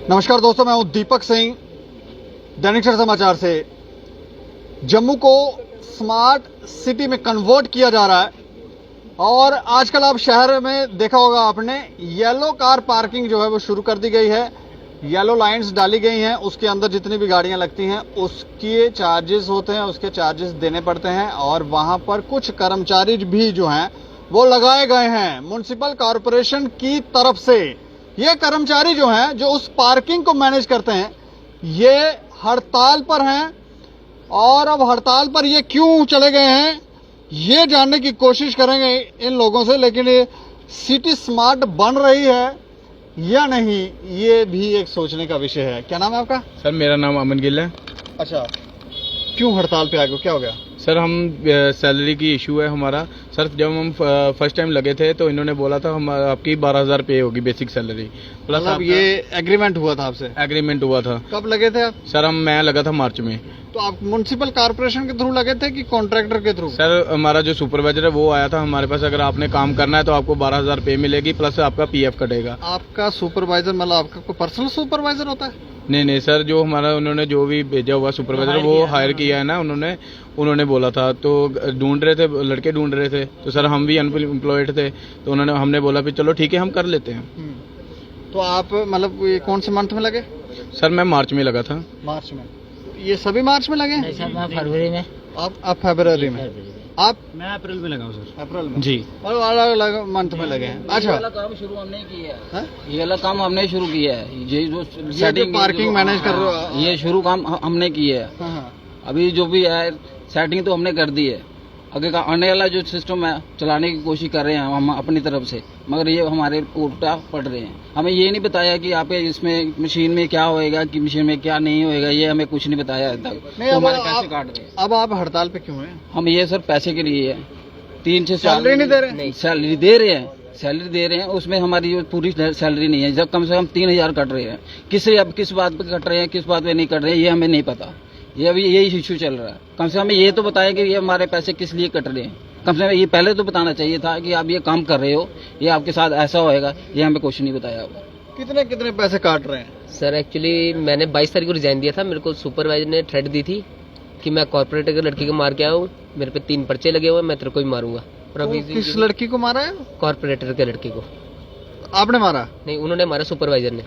नमस्कार दोस्तों, मैं हूं दीपक सिंह, दैनिक सवेरा समाचार से। जम्मू को स्मार्ट सिटी में कन्वर्ट किया जा रहा है और आजकल आप शहर में देखा होगा आपने, येलो कार पार्किंग जो है वो शुरू कर दी गई है। येलो लाइंस डाली गई हैं, उसके अंदर जितनी भी गाड़ियां लगती हैं उसके चार्जेस होते हैं, उसके चार्जेस देने पड़ते हैं और वहां पर कुछ कर्मचारी भी जो हैं वो लगाए गए हैं म्युनिसिपल कॉरपोरेशन की तरफ से। ये कर्मचारी जो हैं, जो उस पार्किंग को मैनेज करते हैं, ये हड़ताल पर हैं और अब हड़ताल पर ये क्यों चले गए हैं ये जानने की कोशिश करेंगे इन लोगों से। लेकिन ये सिटी स्मार्ट बन रही है या नहीं, ये भी एक सोचने का विषय है। क्या नाम है आपका? सर मेरा नाम अमन गिल है। अच्छा, क्यों हड़ताल पे आ गए, क्या हो गया? सर हम सैलरी की इशू है हमारा। सर जब हम फर्स्ट टाइम लगे थे तो इन्होंने बोला था हम आपकी 12,000 पे होगी बेसिक सैलरी, प्लस मतलब ये एग्रीमेंट हुआ था आपसे? एग्रीमेंट हुआ था। कब लगे थे आप? सर मैं लगा था मार्च में। तो आप म्युनिसिपल कॉर्पोरेशन के थ्रू लगे थे कि कॉन्ट्रैक्टर के थ्रू? सर हमारा जो सुपरवाइजर है वो आया था हमारे पास, अगर आपने काम करना है तो आपको 12,000 पे मिलेगी, प्लस आपका पीएफ कटेगा। आपका सुपरवाइजर मतलब आपका कोई पर्सनल सुपरवाइजर होता है? नहीं सर, जो हमारा उन्होंने जो भी भेजा हुआ सुपरवाइजर वो हायर किया है ना, उन्होंने बोला था। तो ढूंढ रहे थे, लड़के ढूंढ रहे थे, तो सर हम भी अनएम्प्लॉयड थे, तो हमने बोला फिर चलो ठीक है हम कर लेते हैं। तो आप मतलब ये कौन से मंथ में लगे? सर मैं मार्च में लगा था। मार्च में? ये सभी मार्च में लगे? नहीं सर, मैं फरवरी में। आप फरवरी में? आप? मैं अप्रैल में लगा हूँ सर। अप्रैल में जी। और अलग अलग मंथ में लगे हैं। अच्छा, ये वाला काम शुरू हमने किया है। हाँ? ये वाला काम हमने शुरू किया है। ये जो सेटिंग पार्किंग मैनेज कर रहे हो? ये शुरू काम हमने किया है। हाँ, हाँ। अभी जो भी है सेटिंग तो हमने कर दी है। आगे का आने वाला जो सिस्टम है चलाने की कोशिश कर रहे हैं हम अपनी तरफ से, मगर ये हमारे उल्टा पड़ रहे हैं। हमें ये नहीं बताया कि आप इसमें मशीन में क्या होएगा, कि मशीन में क्या नहीं होएगा, ये हमें कुछ नहीं बताया अभी तक। नहीं, तो अब हमारे पैसे काट रहे हैं। अब आप हड़ताल पे क्यों हैं? हम ये सर पैसे के लिए है। 3 से 4 सैलरी नहीं दे रहे? सैलरी दे रहे हैं, सैलरी दे रहे हैं, उसमें हमारी जो पूरी सैलरी नहीं है। जब कम से कम 3,000 कट रहे हैं, किस बात पे कट रहे हैं, किस बात पे नहीं कट रहे हैं, ये हमें नहीं पता। ये अभी यही इशू चल रहा है। कम से कम ये तो बताया कि ये हमारे पैसे किस लिए कट रहे हैं। कम से कम ये पहले तो बताना चाहिए था कि आप ये काम कर रहे हो, ये आपके साथ ऐसा होएगा, ये हमें कुछ नहीं बताया। कितने कितने पैसे काट रहे हैं? सर एक्चुअली मैंने 22 तारीख को रिजाइन दिया था। मेरे को सुपरवाइजर ने थ्रेट दी थी कि मैं कॉर्पोरेटर के लड़की को मार के आया हूँ, मेरे पे 3 पर्चे लगे हुए, मैं तेरे को भी मारूंगा। और अभी किस लड़की को मारा है? कॉर्पोरेटर के लड़की को। आपने मारा? नहीं, उन्होंने मारा, सुपरवाइजर ने।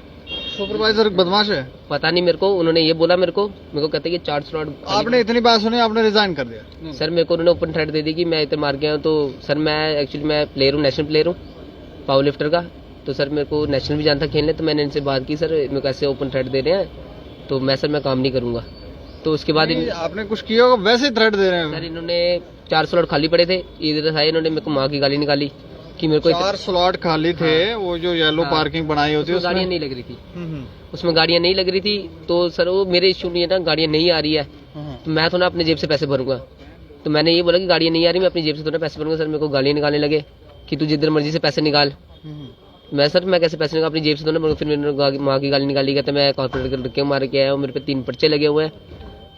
सुपरवाइजर बदमाश है? पता नहीं मेरे को, उन्होंने ये बोला मेरे को कहते कि 4 स्लॉट। आपने इतनी बात सुनी, आपने रिजाइन कर दिया? सर मेरे को उन्होंने ओपन थ्रेट दे दी कि मैं इतने मार गया हूँ। तो सर मैं एक्चुअली मैं प्लेयर हूँ, नेशनल प्लेयर हूँ पावर लिफ्टर का। तो सर मेरे को नेशनल भी जानता खेलने, तो मैंने इनसे बात की, सर मेरे को ऐसे ओपन थ्रेट दे रहे हैं, तो मैं सर मैं काम नहीं करूंगा। तो उसके बाद आपने कुछ किया होगा, वैसे थ्रेट दे रहे हैं? सर इन्होंने 4 स्लॉट खाली पड़े थे, इधर से आए, इन्होंने मेरे को माँ की गाली निकाली कि मेरे को 4 स्लॉट खाली थे। वो जो येलो पार्किंग बनाई होती है उसमें गाड़ियाँ नहीं लग रही थी। उसमें गाड़ियाँ नहीं लग रही थी। तो सर वो मेरे इशू नहीं है ना, गाड़ियाँ नहीं आ रही है तो मैं तो ना अपने जेब से पैसे भरूंगा। तो मैंने ये बोला कि गाड़ियाँ नहीं आ रही, मैं अपनी जेब से तो ना पैसे भरूंगा। सर मेरे को गालियाँ निकालने लगे कि तू जिधर मर्जी से पैसे निकाल। मैं कैसे पैसे निकाल, अपनी जेब से तो ना। फिर मैंने माँ की गाली निकाली, कहते मैं कॉर्पोरेट के लड़के मार के आया हूँ, मेरे पे 3 पर्चे लगे हुए हैं।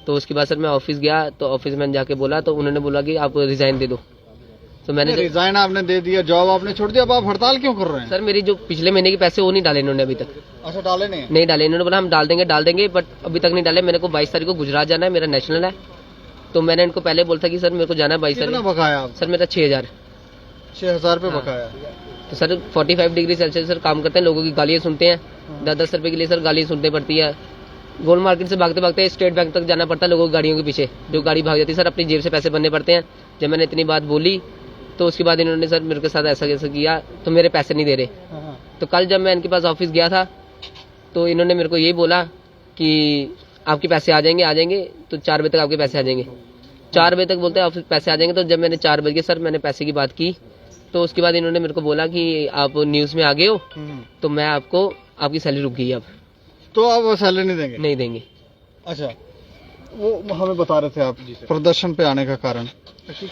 तो उसके बाद सर मैं ऑफिस गया, तो ऑफिस में जाके बोला, तो उन्होंने बोला कि आप रिजाइन दे दो। तो मैंने रिजाइन आपने दे दिया, जॉब आपने छोड़ दिया, अब आप हड़ताल क्यों कर रहे हैं? सर मेरी जो पिछले महीने के पैसे वो नहीं डाले इन्होंने अभी तक। अच्छा, डाले नहीं डाले। इन्होंने बोला हम डाल देंगे, बट अभी तक नहीं डाले। मेरे को 22 तारीख को गुजरात जाना है, मेरा नेशनल है। तो मैंने इनको पहले बोला था कि सर मेरे को जाना है 22 तारीख। कितना बकाया आप? सर मेरा 6,000 रुपए बकाया। तो सर 45 डिग्री सेल्सियस सर काम करते हैं, लोगों की गालियाँ सुनते हैं। 10-10 रुपए के लिए सर गालियाँ सुननी पड़ती है। गोल्ड मार्केट से भागते भागते स्टेट बैंक तक जाना पड़ता है लोगों की गाड़ियों के पीछे। जो गाड़ी भाग जाती है सर, अपनी जेब से पैसे भरने पड़ते हैं। जब मैंने इतनी बात बोली तो उसके बाद इन्होंने सर मेरे के साथ ऐसा किया, तो मेरे पैसे नहीं दे रहे। तो कल जब मैं इनके पास ऑफिस गया था तो इन्होंने मेरे को यही बोला कि आपके पैसे आ जाएंगे, तो 4 बजे तक आपके पैसे आ जाएंगे। 4 बजे तक बोलते हैं ऑफिस पैसे आ जाएंगे। तो जब मैंने 4 बजे सर मैंने पैसे की बात की, तो उसके बाद इन्होंने मेरे को बोला कि आप न्यूज में आ गए हो, तो मैं आपकी सैलरी रुक गई अब। तो अब वो सैलरी नहीं देंगे? नहीं देंगे। अच्छा, वो हमें बता रहे थे आप प्रदर्शन पे आने का कारण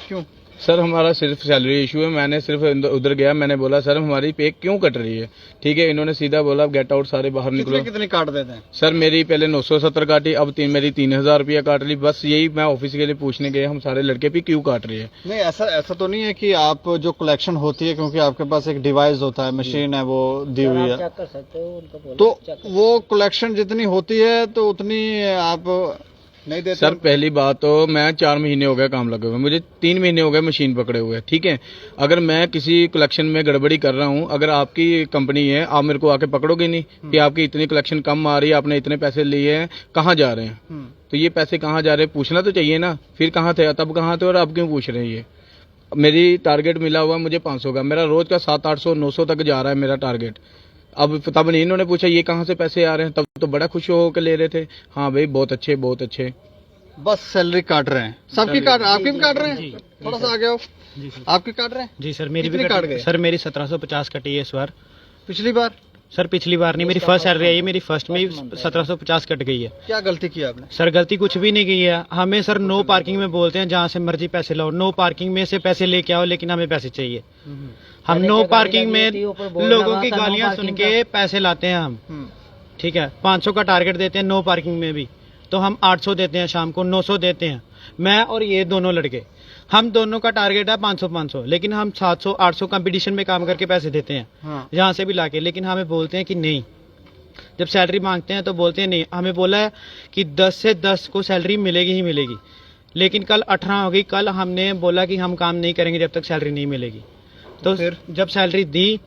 क्यों? सर हमारा सिर्फ सैलरी इशू है। मैंने सिर्फ उधर गया, मैंने बोला सर हमारी पे क्यों कट रही है। ठीक है, इन्होंने सीधा बोला गेट आउट, सारे बाहर निकलो। कितनी काट देते हैं? सर मेरी पहले 970 काटी, अब मेरी 3000 रुपया काट ली। बस यही मैं ऑफिस के लिए पूछने गए हम सारे लड़के भी क्यों काट रही है। नहीं, ऐसा तो नहीं है कि आप जो कलेक्शन होती है, क्योंकि आपके पास एक डिवाइस होता है, मशीन है वो दी हुई है, तो वो कलेक्शन जितनी होती है तो उतनी आप नहीं देते? सर पहली बात तो मैं 4 महीने हो गए काम लगे हुए, मुझे 3 महीने हो गए मशीन पकड़े हुए। ठीक है, अगर मैं किसी कलेक्शन में गड़बड़ी कर रहा हूँ, अगर आपकी कंपनी है, आप मेरे को आके पकड़ोगे नहीं कि आपकी इतनी कलेक्शन कम आ रही है, आपने इतने पैसे लिए हैं, कहाँ जा रहे हैं? तो ये पैसे कहाँ जा रहे हैं पूछना तो चाहिए ना। फिर कहाँ थे, तब कहाँ थे और अब क्यों पूछ रहे हैं? ये मेरी टारगेट मिला हुआ मुझे 500 का, मेरा रोज का 700, 800, 900 तक जा रहा है मेरा टारगेट। अब तब नहीं इन्होंने पूछा ये कहाँ से पैसे आ रहे हैं, तब तो बड़ा खुश होकर ले रहे थे। हाँ भाई बहुत अच्छे, बहुत अच्छे। बस सैलरी काट रहे हैं सबकी, काट आपकी भी काट रहे हैं? थोड़ा सा आगे आओ। जी सर, आपकी काट रहे हैं? जी सर, मेरी भी काट गए? सर मेरी 1750 कटी है इस बार। पिछली बार? सर पिछली बार नहीं, मेरी फर्स्ट सैलरी आई है, मेरी फर्स्ट में 1750 कट गई है। क्या गलती की आपने? सर गलती कुछ भी नहीं की है। हमें सर नो पार्किंग में बोलते हैं, जहाँ से मर्जी पैसे लाओ, नो पार्किंग में से पैसे लेके आओ, लेकिन हमें पैसे चाहिए। हम नो पार्किंग में लोगों की गालियां सुन के पैसे लाते हैं हम। ठीक है, 500 का टारगेट देते हैं नो पार्किंग में भी, तो हम 800 देते हैं, शाम को 900 देते हैं। मैं और ये दोनों लड़के, हम दोनों का टारगेट है 500-500, लेकिन हम 700-800 कंपटीशन में काम करके पैसे देते हैं जहाँ से भी लाके। लेकिन हमें बोलते हैं कि नहीं, जब सैलरी मांगते हैं तो बोलते हैं नहीं। हमें बोला है कि 10 से 10 को सैलरी मिलेगी ही मिलेगी, लेकिन कल 18 होगी। कल हमने बोला कि हम काम नहीं करेंगे जब तक सैलरी नहीं मिलेगी। तो फिर जब सैलरी दी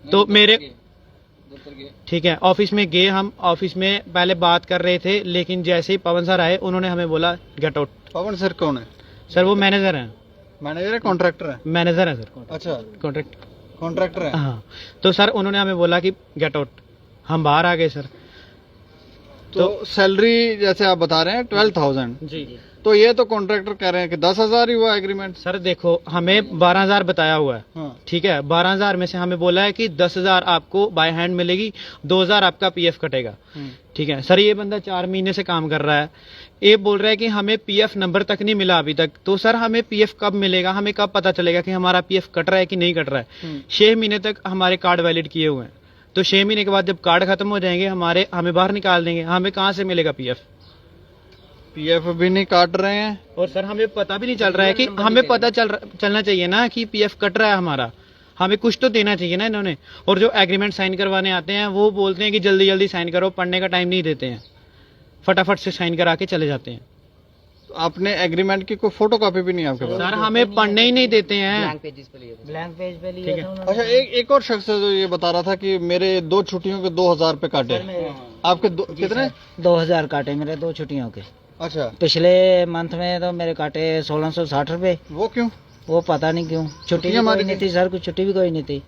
तो मेरे, ठीक है, ऑफिस में गए हम। ऑफिस में पहले बात कर रहे थे, लेकिन जैसे ही पवन सर आए उन्होंने हमें बोला गेट आउट। पवन सर कौन है? सर वो मैनेजर हैं। मैनेजर है, कॉन्ट्रैक्टर है? मैनेजर है सर। अच्छा, कॉन्ट्रैक्टर है। हाँ, तो सर उन्होंने हमें बोला कि गेट आउट। हम बाहर आ गए सर। तो सैलरी जैसे आप बता रहे हैं 12,000, जी, तो ये तो कॉन्ट्रैक्टर कह रहे हैं कि 10,000 ही हुआ एग्रीमेंट। सर देखो, हमें 12,000 बताया हुआ है। हाँ। ठीक है, 12,000 में से हमें बोला है कि 10,000 आपको बाय हैंड मिलेगी, 2,000 आपका पीएफ कटेगा। ठीक है सर, ये बंदा 4 महीने से काम कर रहा है, ये बोल रहा है कि हमें पीएफ नंबर तक नहीं मिला अभी तक। तो सर हमें पीएफ कब मिलेगा, हमें कब पता चलेगा कि हमारा पीएफ कट रहा है कि नहीं कट रहा है? 6 महीने तक हमारे कार्ड वैलिड किए हुए हैं, तो 6 महीने के बाद जब कार्ड खत्म हो जाएंगे हमें बाहर निकाल देंगे। हमें कहाँ से मिलेगा पीएफ? पीएफ भी नहीं काट रहे हैं। और सर हमें पता भी नहीं चल रहा है कि हमें पता चलना चाहिए ना कि पीएफ कट रहा है हमारा, हमें कुछ तो देना चाहिए ना इन्होंने। और जो एग्रीमेंट साइन करवाने आते हैं वो बोलते हैं कि जल्दी जल्दी साइन करो, पढ़ने का टाइम नहीं देते हैं, फटाफट से साइन करा के चले जाते हैं। तो आपने एग्रीमेंट की कोई फोटो कॉपी भी नहीं आपके पास? सर हमें पढ़ने ही नहीं देते हैं। ब्लैंक पेजेस पे लिए थे। ब्लैंक पेज पे ठीक लिए है। थे उन्होंने। अच्छा, एक और शख्स है जो ये बता रहा था कि मेरे 2 छुट्टियों के 2,000 रुपए काटे। आपके कितने? 2000 काटे मेरे 2 छुट्टियों के। अच्छा, पिछले मंथ में तो मेरे काटे 1660 रुपए। वो क्यों? वो पता नहीं क्यों, छुट्टी भी कोई नहीं थी सर, कुछ छुट्टी भी कोई नहीं थी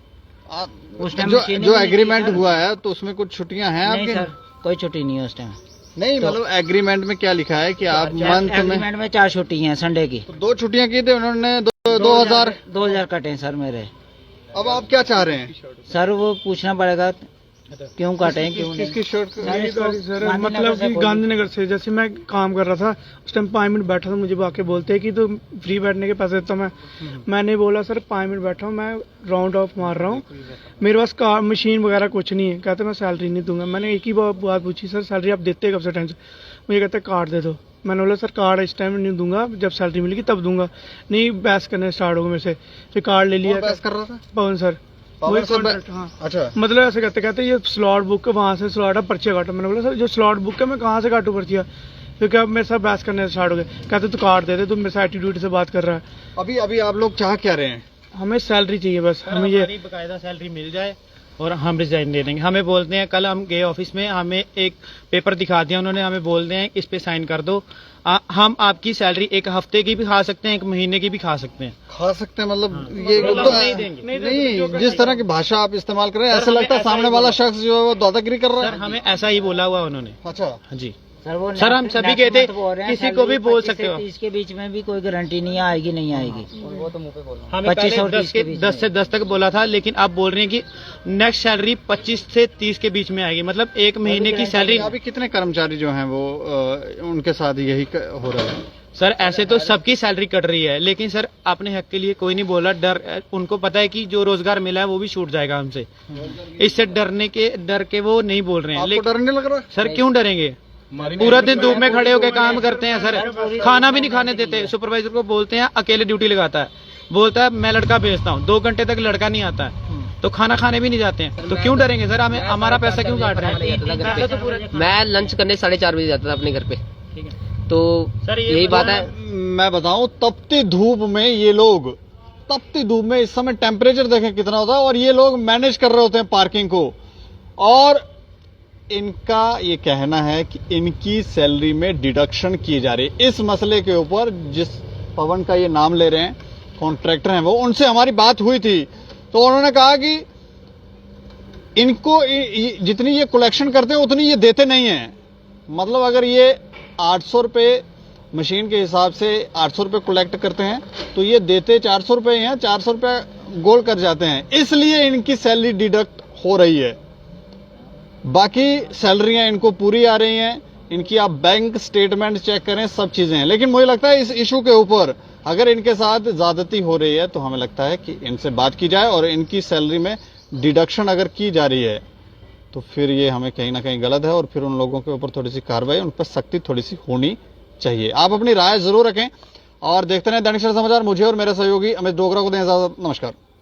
उस टाइम। जो एग्रीमेंट हुआ है तो उसमें कुछ छुट्टियां हैं नहीं आपकी? सर, कोई छुट्टी नहीं है उस टाइम। नहीं, मतलब एग्रीमेंट में क्या लिखा है कि आप मंथ में एग्रीमेंट में 4 छुट्टी हैं संडे की। तो 2 छुट्टियां की थी उन्होंने, 2,000 कटे हैं सर मेरे। अब आप क्या चाह रहे हैं? सर वो पूछना पड़ेगा क्यों काटे हैं, क्यों नहीं। किसकी शर्ट? सर मतलब कि गांधीनगर से जैसे मैं काम कर रहा था उस टाइम 5 मिनट बैठा था, मुझे आके बोलते हैं कि तो फ्री बैठने के पैसे देता हूं। मैंने बोला सर 5 मिनट बैठा हूँ, मैं राउंड ऑफ मार रहा हूँ, मेरे पास कार मशीन वगैरह कुछ नहीं है। कहते मैं सैलरी नहीं दूंगा। मैंने एक ही बात पूछी, सर सैलरी आप देते कब से टाइम से? मुझे कहते कार्ड दे दो। मैंने बोला सर कार्ड इस टाइम नहीं दूंगा, जब सैलरी मिलेगी तब दूंगा। नहीं, बहस करने स्टार्ट हो गए मेरे से, फिर कार्ड ले लिया। बहस कर रहा था पवन सर। हाँ। अच्छा, मतलब ऐसे कहते ये स्लॉट बुक है, वहाँ से स्लॉट है, पर्चे काटो। मैंने बोला सर जो स्लॉट बुक है मैं कहाँ से काटूं पर्चियाँ? फिर क्या मेरे साथ बहस करने स्टार्ट हो गए, कहते तू कार्ड दे दे, तुम मेरे से एटीट्यूड से बात कर रहा है। अभी आप लोग चाह क्या रहे हैं? हमें सैलरी चाहिए बस, हमें ये बकायदा सैलरी मिल जाए और हम रिजाइन दे देंगे। हमें बोलते हैं, कल हम गए ऑफिस में, हमें एक पेपर दिखा दिया उन्होंने, हमें बोलते हैं इस पे साइन कर दो, हम आपकी सैलरी 1 हफ्ते की भी खा सकते हैं, 1 महीने की भी खा सकते हैं। खा सकते हैं मतलब ये तो नहीं देंगे। नहीं, जिस तरह की भाषा आप इस्तेमाल कर रहे हैं ऐसा लगता है सामने वाला शख्स जो है वो दादागिरी कर रहा सर है। हमें ऐसा ही बोला हुआ उन्होंने। अच्छा जी सर, सर हम सभी कहते किसी को भी बोल सकते हो, इसके बीच में भी कोई गारंटी नहीं आएगी, नहीं आएगी। वो तो मुंह पे बोल रहा हूँ। हमें 25 और 30 के 10 से 10 तक बोला था, लेकिन अब बोल रहे हैं कि नेक्स्ट सैलरी 25 से 30 के बीच में आएगी, मतलब 1 महीने की सैलरी। अभी कितने कर्मचारी जो हैं वो उनके साथ यही हो रहा है? सर ऐसे तो सबकी सैलरी कट रही है, लेकिन सर अपने हक के लिए कोई नहीं बोला। डर उनको पता है कि जो रोजगार मिला है वो भी छूट जाएगा हमसे, इससे डर के वो नहीं बोल रहे हैं। आपको लेकिन डर नहीं लग रहा? सर क्यों डरेंगे? पूरा दिन धूप में खड़े होकर काम करते हैं सर, खाना भी नहीं खाने देते। सुपरवाइजर को बोलते हैं अकेले ड्यूटी लगाता है, बोलता है मैं लड़का भेजता हूँ, 2 घंटे तक लड़का नहीं आता है, तो खाना खाने भी नहीं जाते हैं। तो क्यों डरेंगे सर? हमें हमारा पैसा क्यों काट रहे हैं? मैं लंच करने 4:30 बजे जाता था अपने घर पे, तो यही बात है। मैं बताऊं, तपती धूप में ये लोग, तपती धूप में, इस समय टेम्परेचर देखें कितना होता है, और ये लोग मैनेज कर रहे होते हैं पार्किंग को। और इनका ये कहना है कि इनकी सैलरी में डिडक्शन की जा रही है। इस मसले के ऊपर जिस पवन का ये नाम ले रहे हैं, कॉन्ट्रैक्टर हैं वो, उनसे हमारी बात हुई थी, तो उन्होंने कहा कि इनको जितनी ये कलेक्शन करते हैं उतनी ये देते नहीं है। मतलब अगर ये 800 रुपये मशीन के हिसाब से 800 रुपये कलेक्ट करते हैं तो ये देते 400 रुपये हैं, 400 रुपये गोल कर जाते हैं, इसलिए इनकी सैलरी डिडक्ट हो रही है। बाकी सैलरियां इनको पूरी आ रही हैं, इनकी आप बैंक स्टेटमेंट चेक करें, सब चीजें हैं। लेकिन मुझे लगता है इस इशू के ऊपर अगर इनके साथ ज्यादती हो रही है तो हमें लगता है कि इनसे बात की जाए, और इनकी सैलरी में डिडक्शन अगर की जा रही है तो फिर ये हमें कहीं ना कहीं गलत है, और फिर उन लोगों के ऊपर थोड़ी सी कार्रवाई, उन पर सख्ती थोड़ी सी होनी चाहिए। आप अपनी राय जरूर रखें और देखते रहें दैनिक सवेरा समाचार। मुझे और मेरे सहयोगी अमित डोगरा को दें इजाजत। नमस्कार।